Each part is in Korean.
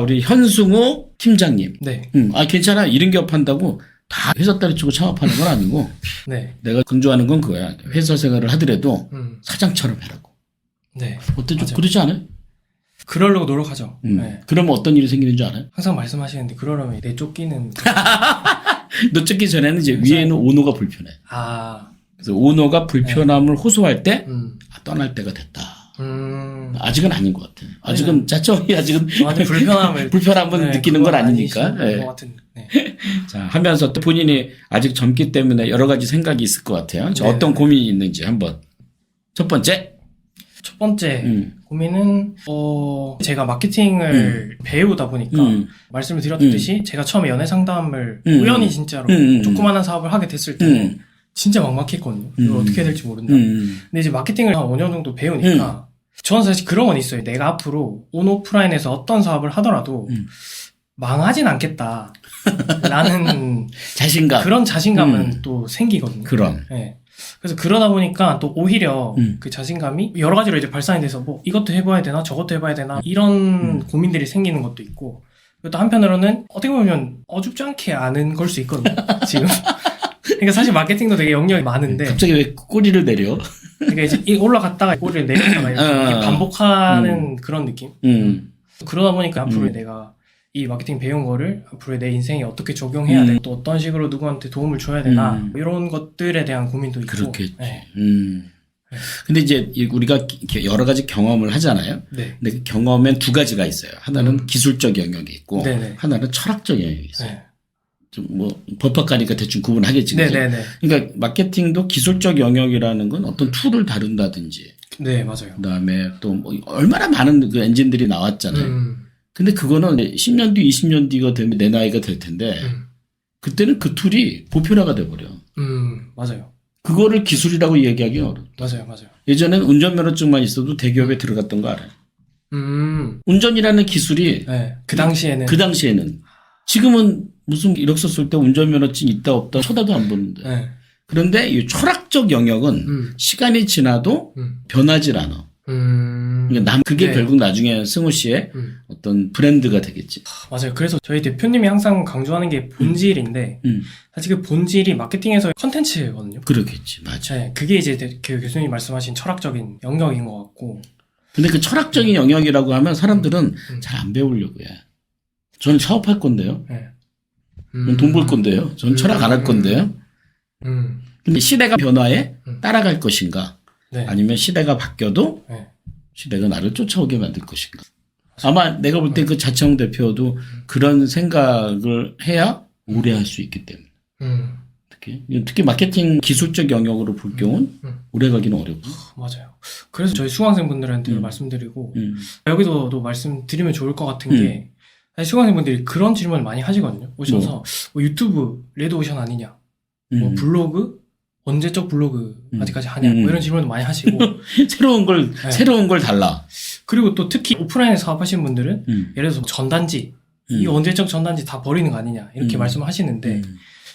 우리 현승호 팀장님. 네. 괜찮아. 이런 기업한다고 다 회사 때려치고 창업하는 건 아니고 네. 내가 강조하는 건 그거야. 회사 생활을 하더라도 사장처럼 해라고. 네. 어때? 좀 맞아요. 그러지 않아요? 그러려고 노력하죠. 네. 그러면 어떤 일이 생기는 줄 알아요? 항상 말씀하시는데 그러려면 내 쫓기는 너 쫓기 전에는 이제 위에는 오너가 불편해. 그래서 오너가 불편함을 호소할 때 떠날 때가 됐다. 아직은 아닌 것 같아요. 아직은 자청이 아직은 불편함을 느끼는 건 아니니까. 네. 것 같은. 네. 자, 하면서 또 본인이 아직 젊기 때문에 여러 가지 생각이 있을 것 같아요. 자, 어떤 고민이 있는지 한번. 첫 번째 고민은 제가 마케팅을 배우다 보니까 말씀을 드렸듯이 제가 처음에 연애 상담을 우연히 진짜로 조그마한 사업을 하게 됐을 때는 진짜 막막했거든요. 이걸 어떻게 해야 될지 모른다. 근데 이제 마케팅을 한 5년 정도 배우니까 저는 사실 그런 건 있어요. 내가 앞으로 온오프라인에서 어떤 사업을 하더라도 망하진 않겠다 라는 자신감, 그런 자신감은 또 생기거든요. 네. 그래서 그러다 보니까 또 오히려 그 자신감이 여러 가지로 이제 발산이 돼서 뭐 이것도 해봐야 되나 저것도 해봐야 되나 이런 고민들이 생기는 것도 있고, 또 한편으로는 어떻게 보면 어줍지 않게 아는 걸 수 있거든요. 지금. 그러니까 사실 마케팅도 되게 영역이 많은데 갑자기 왜 꼬리를 내려? 그러니까 이제 올라갔다가 꼬리를 내렸다가 이렇게 반복하는 그런 느낌. 그러다 보니까 앞으로 내가 이 마케팅 배운 거를 앞으로 내 인생에 어떻게 적용해야 돼, 또 어떤 식으로 누구한테 도움을 줘야 되나 이런 것들에 대한 고민도 있고. 그렇겠지. 네. 근데 이제 우리가 여러 가지 경험을 하잖아요. 네. 근데 그 경험엔 두 가지가 있어요. 하나는 기술적 영역이 있고, 네네. 하나는 철학적 영역이 있어요. 네. 좀 법학 가니까 대충 구분하겠지. 네네네. 그러니까 마케팅도 기술적 영역이라는 건 어떤 툴을 다룬다든지. 네, 맞아요. 그다음에 또 뭐 얼마나 많은 그 엔진들이 나왔잖아요. 근데 그거는 10년 뒤, 20년 뒤가 되면 내 나이가 될 텐데, 그때는 그 툴이 보편화가 돼버려. 맞아요. 그거를 기술이라고 얘기하기 어렵다. 맞아요. 예전엔 운전면허증만 있어도 대기업에 들어갔던 거 알아요? 운전이라는 기술이. 네. 그 당시에는. 지금은 무슨 이력서 쓸 때 운전면허증 있다 없다 쳐다도 안 보는데. 네. 그런데 이 철학적 영역은 시간이 지나도 변하질 않아. 그러니까 그게 네. 결국 나중에 승우 씨의 어떤 브랜드가 되겠지. 맞아요. 그래서 저희 대표님이 항상 강조하는 게 본질인데, 사실 그 본질이 마케팅에서 컨텐츠거든요. 그렇겠지. 맞아. 네, 그게 이제 그 교수님이 말씀하신 철학적인 영역인 것 같고. 근데 그 철학적인 영역이라고 하면 사람들은 잘 안 배우려고 해. 저는 사업할 건데요. 네. 돈 벌 건데요. 저는 철학 안 할 건데요. 근데 시대가 변화에 따라갈 것인가? 네. 아니면 시대가 바뀌어도 네. 시대가 나를 쫓아오게 만들 것인가? 아마 내가 볼 때 그 자청 대표도 그런 생각을 해야 오래 할 수 있기 때문에. 특히 마케팅 기술적 영역으로 볼 경우는 오래 가기는 어렵고. 맞아요. 그래서 저희 수강생분들한테 말씀드리고, 여기서도 말씀드리면 좋을 것 같은 게, 사실 수강생분들이 그런 질문을 많이 하시거든요. 오셔서 뭐 유튜브 레드오션 아니냐, 뭐 블로그 언제적 블로그 아직까지 하냐, 뭐 이런 질문을 많이 하시고. 새로운 걸 달라. 그리고 또 특히 오프라인에 사업하시는 분들은 예를 들어서 전단지, 이 언제적 전단지 다 버리는 거 아니냐 이렇게 말씀하시는데,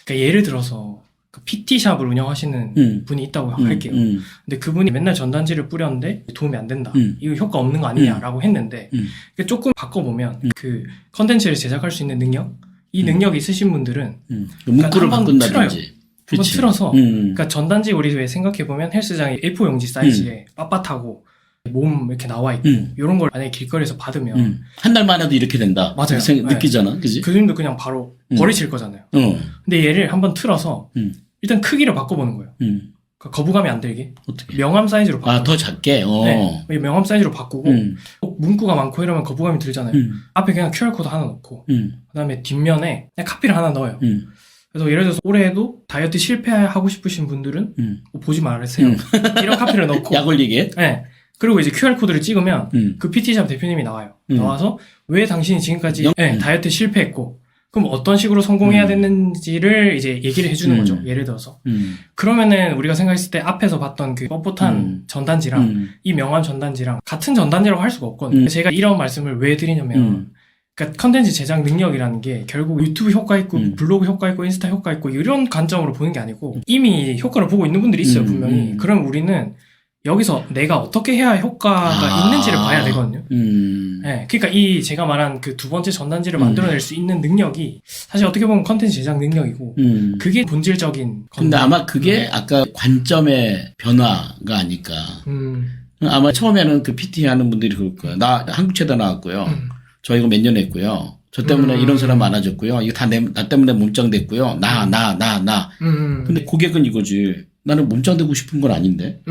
그러니까 예를 들어서 그 PT샵을 운영하시는 분이 있다고 할게요. 근데 그분이 맨날 전단지를 뿌렸는데 도움이 안 된다. 이거 효과 없는 거 아니냐라고 했는데, 조금 바꿔보면 그 컨텐츠를 제작할 수 있는 능력, 이 능력이 있으신 분들은 문구를 바꾼다든지. 한번 틀어서, 그러니까 전단지 우리 왜 생각해보면 헬스장에 A4 용지 사이즈에 빳빳하고 몸 이렇게 나와 있고 이런 걸 만약에 길거리에서 받으면 한 달만 해도 이렇게 된다. 맞아요. 느끼잖아. 그지? 교수님도 그냥 바로 버리실 거잖아요. 근데 얘를 한번 틀어서 일단 크기를 바꿔보는 거예요. 그러니까 거부감이 안 들게. 어떻게? 명함 사이즈로 바꾸고. 더 작게? 네. 명함 사이즈로 바꾸고, 문구가 많고 이러면 거부감이 들잖아요. 앞에 그냥 QR코드 하나 넣고, 그 다음에 뒷면에 그냥 카피를 하나 넣어요. 그래서 예를 들어서 올해에도 다이어트 실패하고 싶으신 분들은 보지 말으세요. 이런 카피를 넣고. 약 올리게? 네. 그리고 이제 QR코드를 찍으면 그 PT샵 대표님이 나와요. 나와서 왜 당신이 지금까지 다이어트 실패했고, 그럼 어떤 식으로 성공해야 됐는지를 이제 얘기를 해주는 거죠. 예를 들어서. 그러면은 우리가 생각했을 때 앞에서 봤던 그 뻣뻣한 전단지랑 이 명함 전단지랑 같은 전단지라고 할 수가 없거든요. 제가 이런 말씀을 왜 드리냐면, 그러니까 컨텐츠 제작 능력이라는 게 결국 유튜브 효과 있고 블로그 효과 있고 인스타 효과 있고 이런 관점으로 보는 게 아니고 이미 효과를 보고 있는 분들이 있어요, 분명히. 그럼 우리는 여기서 내가 어떻게 해야 효과가 있는지를 봐야 되거든요. 네, 그러니까 제가 말한 그 두 번째 전단지를 만들어낼 수 있는 능력이 사실 어떻게 보면 컨텐츠 제작 능력이고 그게 본질적인. 근데 아마 그게 아까 관점의 변화가 아닐까. 아마 처음에는 그 PT 하는 분들이 그럴 거야. 나 한국체다 나왔고요. 저 이거 몇 년 했고요. 저 때문에 이런 사람 많아졌고요. 이거 다 나 때문에 몸짱됐고요. 나. 근데 고객은 이거지. 나는 몸짱되고 싶은 건 아닌데.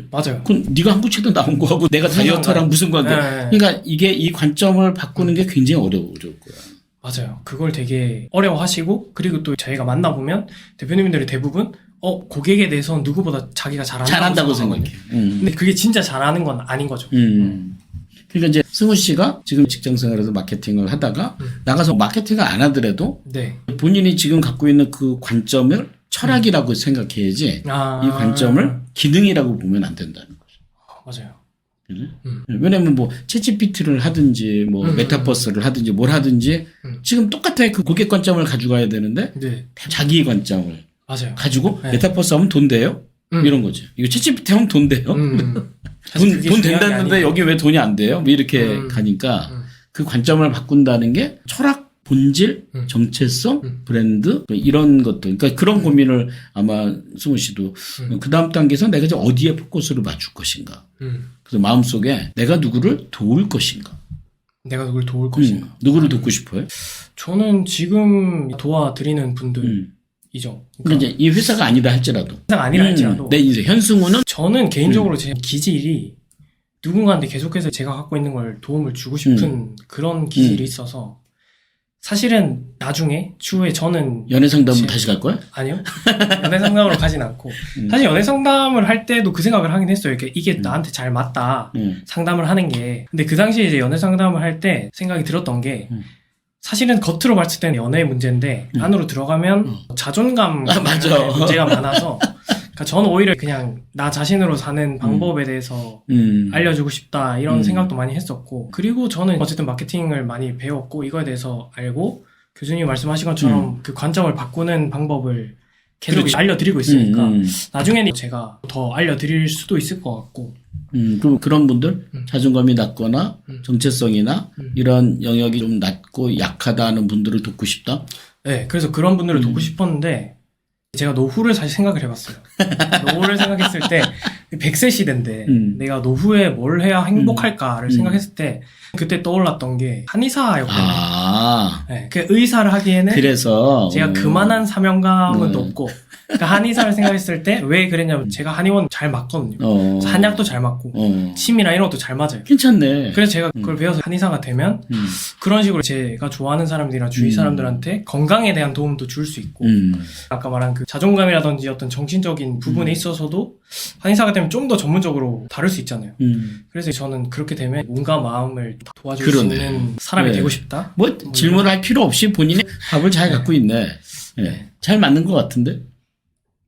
맞아요. 그럼 네가 한국체도 나온 거하고 내가 다이어터랑 무슨 관계? 네. 그러니까 이게 이 관점을 바꾸는 게 굉장히 어려울 거야. 맞아요. 그걸 되게 어려워하시고 그리고 또 저희가 만나보면 대표님들이 대부분 고객에 대해서 누구보다 자기가 잘한다고 생각해. 근데 그게 진짜 잘하는 건 아닌 거죠. 그러니까 이제 승우 씨가 지금 직장 생활에서 마케팅을 하다가 나가서 마케팅을 안 하더라도 네. 본인이 지금 갖고 있는 그 관점을 철학이라고 생각해야지 이 관점을 기능이라고 보면 안 된다는 거죠. 맞아요. 왜냐면 뭐 챗GPT를 하든지 뭐 메타버스를 하든지 뭘 하든지 지금 똑같아. 그 고객 관점을 가져가야 되는데 네. 자기 관점을 맞아요. 가지고 네. 메타버스 하면 돈 돼요? 이런 거지. 이거 챗GPT 하면 돈 돼요? 돈 된다는데 여기 왜 돈이 안 돼요? 뭐 이렇게 가니까 그 관점을 바꾼다는 게 철학, 본질, 정체성, 브랜드 이런 것들. 그러니까 그런 고민을 아마 승우 씨도 그 다음 단계에서 내가 이제 어디에 포커스를 맞출 것인가. 그래서 마음속에 내가 누구를 도울 것인가. 내가 누구를 도울 것인가. 누구를 돕고 싶어요? 저는 지금 도와드리는 분들이죠. 그러니까 이제 이 회사가 아니다 할지라도. 회사가 아니라 할지라도. 내 인생 현승우는 저는 개인적으로 제 기질이 누군가한테 계속해서 제가 갖고 있는 걸 도움을 주고 싶은 그런 기질이 있어서 사실은 나중에 추후에 저는 연애 상담은 다시 갈 거야? 아니요. 연애 상담으로 가진 않고 사실 연애 상담을 할 때도 그 생각을 하긴 했어요. 이게 나한테 잘 맞다. 상담을 하는 게. 근데 그 당시에 이제 연애 상담을 할 때 생각이 들었던 게 사실은 겉으로 봤을 때는 연애의 문제인데 안으로 들어가면 자존감 맞아. 문제가 많아서 그러니까 저는 오히려 그냥 나 자신으로 사는 방법에 대해서 알려주고 싶다 이런 생각도 많이 했었고 그리고 저는 어쨌든 마케팅을 많이 배웠고 이거에 대해서 알고 교수님이 말씀하신 것처럼 그 관점을 바꾸는 방법을 계속 그렇죠. 알려드리고 있으니까 나중에는 제가 더 알려드릴 수도 있을 것 같고 그럼 그런 분들 자존감이 낮거나 정체성이나 이런 영역이 좀 낮고 약하다는 분들을 돕고 싶다? 네, 그래서 그런 분들을 돕고 싶었는데 제가 노후를 사실 생각을 해봤어요. 노후를 생각했을 때 100세 시대인데 내가 노후에 뭘 해야 행복할까를 생각했을 때 그때 떠올랐던 게 한의사였거든요. 네, 그 의사를 하기에는 그래서 제가 그만한 사명감은 없고 그러니까 한의사를 생각했을 때 왜 그랬냐면 제가 한의원 잘 맞거든요. 한약도 잘 맞고 침이나 이런 것도 잘 맞아요. 괜찮네. 그래서 제가 그걸 배워서 한의사가 되면 그런 식으로 제가 좋아하는 사람들이나 주위 사람들한테 건강에 대한 도움도 줄 수 있고 아까 말한 그 자존감이라든지 어떤 정신적인 부분에 있어서도 한의사가 되면 좀 더 전문적으로 다룰 수 있잖아요. 그래서 저는 그렇게 되면 몸과 마음을 도와줄 수 있는 사람이 되고 싶다. 뭐 질문할 필요 없이 본인이 답을 잘 갖고 있네. 네. 잘 맞는 것 같은데?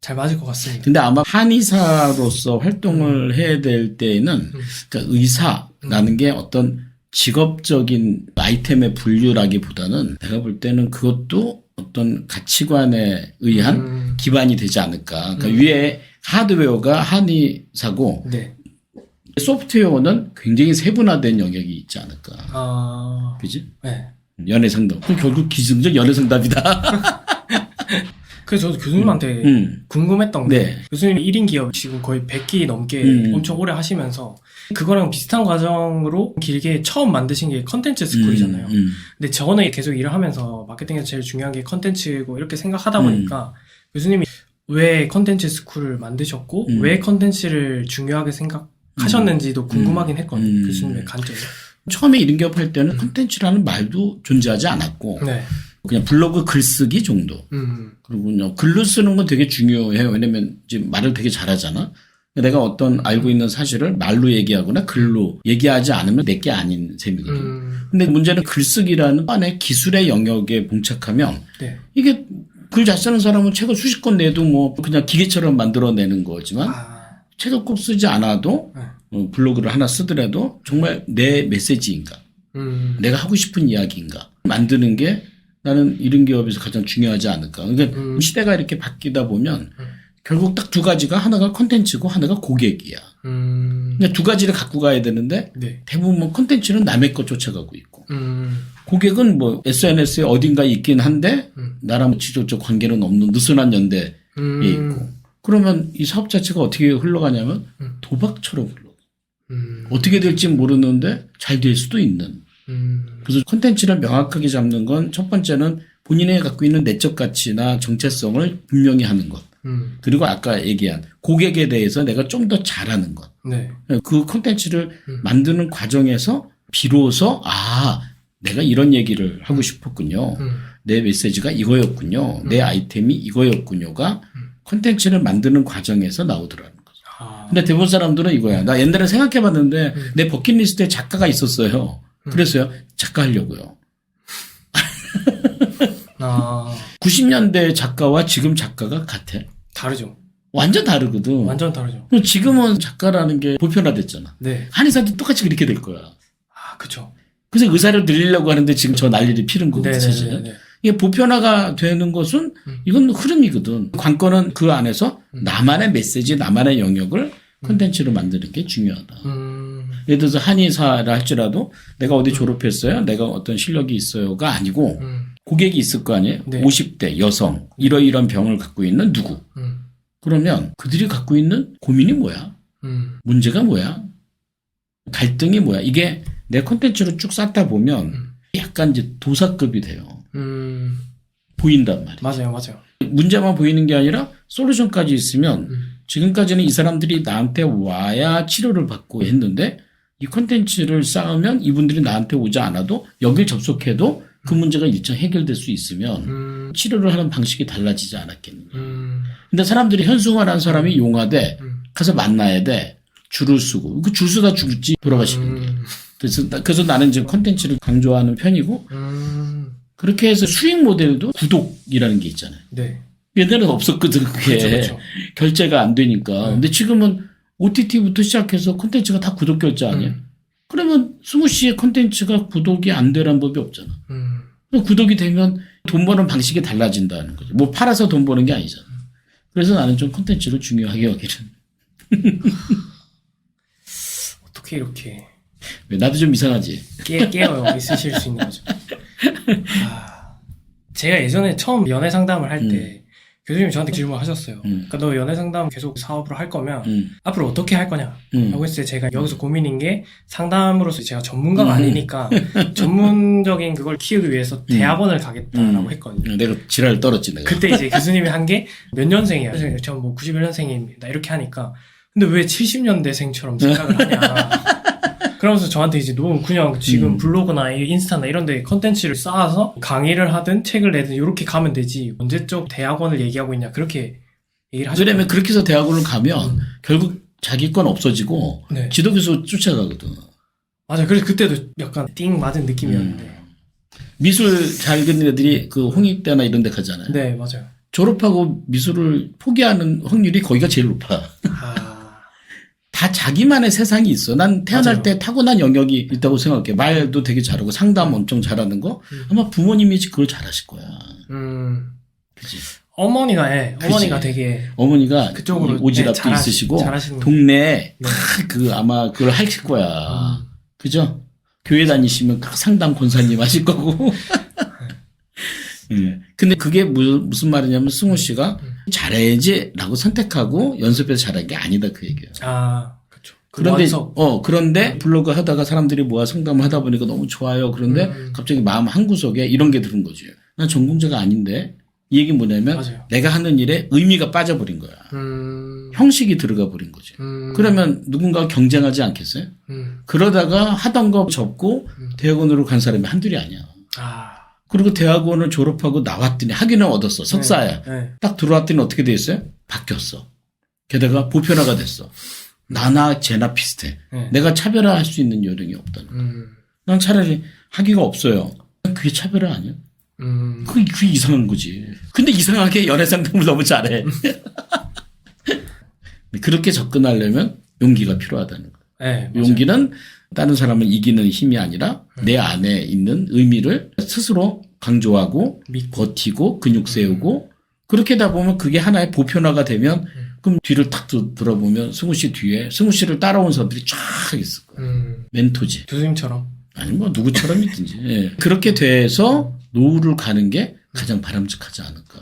잘 맞을 것 같습니다. 근데 아마 한의사로서 활동을 해야 될 때에는 그러니까 의사라는 게 어떤 직업적인 아이템의 분류라기보다는 내가 볼 때는 그것도 어떤 가치관에 의한 기반이 되지 않을까. 그러니까 위에 하드웨어가 한의사고 네. 소프트웨어는 굉장히 세분화된 영역이 있지 않을까. 그지? 네. 연애 상담. 결국 기승적 연애 상담이다. 그래서 저도 교수님한테 궁금했던 게 교수님이 1인 기업 지금 거의 100기 넘게 엄청 오래 하시면서 그거랑 비슷한 과정으로 길게 처음 만드신 게 컨텐츠 스쿨이잖아요. 근데 저는 계속 일을 하면서 마케팅에서 제일 중요한 게 컨텐츠고 이렇게 생각하다 보니까 교수님이 왜 컨텐츠 스쿨을 만드셨고 왜 컨텐츠를 중요하게 생각하셨는지도 궁금하긴 했거든요. 교수님의 관점이. 처음에 1인 기업 할 때는 컨텐츠라는 말도 존재하지 않았고 네. 그냥 블로그 글쓰기 정도. 그리고 글로 쓰는 건 되게 중요해요. 왜냐면 지금 말을 되게 잘하잖아. 내가 어떤 알고 있는 사실을 말로 얘기하거나 글로 얘기하지 않으면 내게 아닌 셈이거든. 근데 문제는 글쓰기라는 안에 기술의 영역에 봉착하면 이게 글 잘 쓰는 사람은 책을 수십 권 내도 뭐 그냥 기계처럼 만들어내는 거지만 책을 꼭 쓰지 않아도 블로그를 하나 쓰더라도 정말 내 메시지인가 내가 하고 싶은 이야기인가 만드는 게 나는 이런 기업에서 가장 중요하지 않을까. 그러니까 시대가 이렇게 바뀌다 보면 결국 딱 두 가지가 하나가 콘텐츠고 하나가 고객이야. 그러니까 두 가지를 갖고 가야 되는데 네. 대부분 뭐 콘텐츠는 남의 것 쫓아가고 있고 고객은 뭐 SNS에 어딘가에 있긴 한데 나랑 직접적 관계는 없는 느슨한 연대에 있고 그러면 이 사업 자체가 어떻게 흘러가냐면 도박처럼 흘러가. 어떻게 될지 모르는데 잘 될 수도 있는. 그래서 콘텐츠를 명확하게 잡는 건 첫 번째는 본인이 갖고 있는 내적 가치나 정체성을 분명히 하는 것. 그리고 아까 얘기한 고객에 대해서 내가 좀 더 잘하는 것. 네. 그 콘텐츠를 만드는 과정에서 비로소 내가 이런 얘기를 하고 싶었군요. 내 메시지가 이거였군요. 내 아이템이 이거였군요가 콘텐츠를 만드는 과정에서 나오더라는 거죠. 근데 대부분 사람들은 이거야. 나 옛날에 생각해봤는데 내 버킷리스트에 작가가 있었어요. 그래서요. 작가 하려고요. 90년대 작가와 지금 작가가 같아. 다르죠. 완전 다르거든. 완전 다르죠. 지금은 작가라는 게 보편화됐잖아. 네. 한의사도 똑같이 그렇게 될 거야. 그쵸. 그래서 의사를 늘리려고 하는데 지금 저 난리를 피는 거고 사실. 네네네. 이게 보편화가 되는 것은 이건 흐름이거든. 관건은 그 안에서 나만의 메시지, 나만의 영역을 콘텐츠로 만드는 게 중요하다. 예를 들어서 한의사라 할지라도 내가 어디 졸업했어요? 내가 어떤 실력이 있어요가 아니고 고객이 있을 거 아니에요? 네. 50대 여성 이러이러한 병을 갖고 있는 누구. 그러면 그들이 갖고 있는 고민이 뭐야? 문제가 뭐야? 갈등이 뭐야? 이게 내 콘텐츠로 쭉 쌓다 보면 약간 이제 도사급이 돼요. 보인단 말이에요. 맞아요. 문제만 보이는 게 아니라 솔루션까지 있으면 지금까지는 이 사람들이 나한테 와야 치료를 받고 했는데 이 콘텐츠를 쌓으면 이분들이 나한테 오지 않아도 여길 접속해도 그 문제가 일정 해결될 수 있으면 치료를 하는 방식이 달라지지 않았겠느냐. 근데 사람들이 현수화라는 사람이 용하되 가서 만나야 돼. 줄을 쓰고. 그 줄 쓰다 죽지 돌아가시는 게. 그래서 나는 지금 콘텐츠를 강조하는 편이고 그렇게 해서 수익 모델도 구독이라는 게 있잖아요. 네. 옛날에는 없었거든. 그게. 그렇죠. 결제가 안 되니까. 근데 지금은 OTT부터 시작해서 콘텐츠가 다 구독 결제 아니에요? 그러면 승우 씨의 콘텐츠가 구독이 안 되라는 법이 없잖아. 구독이 되면 돈 버는 방식이 달라진다는 거죠. 뭐 팔아서 돈 버는 게 아니잖아. 그래서 나는 좀 콘텐츠를 중요하게 여기는. 어떻게 이렇게. 나도 좀 이상하지. 깨어 있으실 수 있는 거죠. 제가 예전에 처음 연애 상담을 할 때 교수님이 저한테 질문을 하셨어요. 그러니까 너 연애 상담 계속 사업으로 할 거면 앞으로 어떻게 할 거냐 라고 했을 때 제가 여기서 고민인 게 상담으로서 제가 전문가가 아니니까 전문적인 그걸 키우기 위해서 대학원을 가겠다라고 했거든요. 내가 지랄을 떨었지 내가. 그때 이제 교수님이 한 게 몇 년생이야. 그래서 저 뭐 91년생입니다. 이렇게 하니까 근데 왜 70년대생처럼 생각을 하냐. 그러면서 저한테 이제 너무 그냥 지금 블로그나 인스타나 이런 데 컨텐츠를 쌓아서 강의를 하든 책을 내든 이렇게 가면 되지 언제적 대학원을 얘기하고 있냐 그렇게 얘기를 하죠. 왜냐면 그렇게 해서 대학원을 가면 결국 자기 건 없어지고 네. 지도교수 쫓아가거든. 맞아요. 그래서 그때도 약간 띵 맞은 느낌이었는데. 미술 잘 그리는 애들이 그 홍익대나 이런 데 가잖아요. 네, 맞아요. 졸업하고 미술을 포기하는 확률이 거기가 제일 높아. 다 자기만의 세상이 있어. 난 태어날 맞아요. 때 타고난 영역이 있다고 생각해. 말도 되게 잘하고 상담 엄청 잘하는 거. 아마 부모님이 그걸 잘하실 거야. 그치? 어머니가 어머니가 되게 어머니가 그쪽으로 오지랖도 있으시고 잘하시는 동네에 아마 그걸 하실 거야. 그죠? 교회 다니시면 상담 권사님 하실 거고. 근데 그게 무슨 말이냐면 승우 씨가 잘해야지라고 선택하고 연습해서 잘한 게 아니다 그 얘기예요. 그렇죠. 그런데 블로그 하다가 사람들이 모아 상담을 하다 보니까 너무 좋아요. 그런데 갑자기 마음 한구석에 이런 게 들은 거지. 난 전공자가 아닌데 이 얘기는 뭐냐면 맞아요. 내가 하는 일에 의미가 빠져버린 거야. 형식이 들어가 버린 거지. 그러면 누군가 경쟁하지 않겠어요? 그러다가 하던 거 접고 대학원으로 간 사람이 한둘이 아니야. 그리고 대학원을 졸업하고 나왔더니 학위는 얻었어. 석사야. 딱 들어왔더니 어떻게 돼 있어요? 바뀌었어. 게다가 보편화가 됐어. 나나 쟤나 비슷해. 내가 차별화할 수 있는 요령이 없다는 거야. 난 차라리 학위가 없어요. 그게 차별화 아니야? 그게 이상한 거지. 근데 이상하게 연애 상담을 너무 잘해. 그렇게 접근하려면 용기가 필요하다는 거야. 용기는 다른 사람을 이기는 힘이 아니라 내 안에 있는 의미를 스스로 강조하고 버티고 근육 세우고 그렇게 하다 보면 그게 하나의 보편화가 되면 그럼 뒤를 탁 돌아보면 승우 씨 뒤에 승우 씨를 따라온 사람들이 쫙 있을 거예요. 멘토지. 교수님처럼. 아니 뭐 누구처럼이든지. 예. 그렇게 돼서 노후를 가는 게 가장 바람직하지 않을까.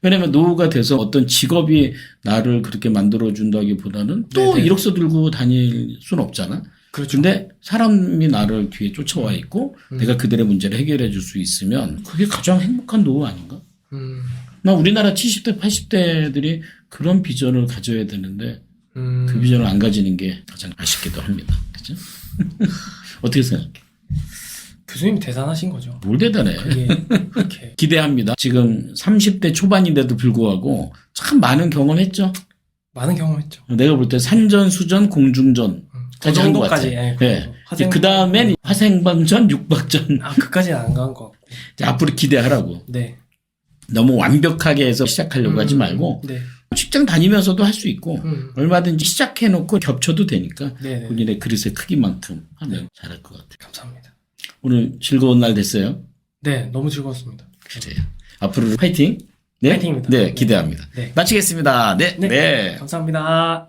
왜냐면 노후가 돼서 어떤 직업이 나를 그렇게 만들어준다기보다는 또 네네. 이력서 들고 다닐 수는 없잖아. 그렇죠. 근데 사람이 나를 뒤에 쫓아와 있고 내가 그들의 문제를 해결해 줄 수 있으면 그게 가장 행복한 노후 아닌가? 나 우리나라 70대, 80대들이 그런 비전을 가져야 되는데 그 비전을 안 가지는 게 가장 아쉽기도 합니다. 그죠? 어떻게 생각해? 교수님 대단하신 거죠. 뭘 대단해. 그게 그렇게. 기대합니다. 지금 30대 초반인데도 불구하고 참 많은 경험했죠. 많은 경험했죠. 내가 볼 때 산전, 수전, 공중전 그 정도까지. 네. 그 다음엔 화생방전, 육박전. 그까지는 안 간 것 같고. 앞으로 기대하라고. 네. 너무 완벽하게 해서 시작하려고 하지 말고 네. 직장 다니면서도 할 수 있고 얼마든지 시작해놓고 겹쳐도 되니까 네네. 본인의 그릇의 크기만큼 하면 잘할 것 같아요. 감사합니다. 오늘 즐거운 날 됐어요? 네, 너무 즐거웠습니다. 그래요. 앞으로 파이팅. 네? 파이팅입니다. 네, 기대합니다. 네. 마치겠습니다. 네. 네. 네. 감사합니다.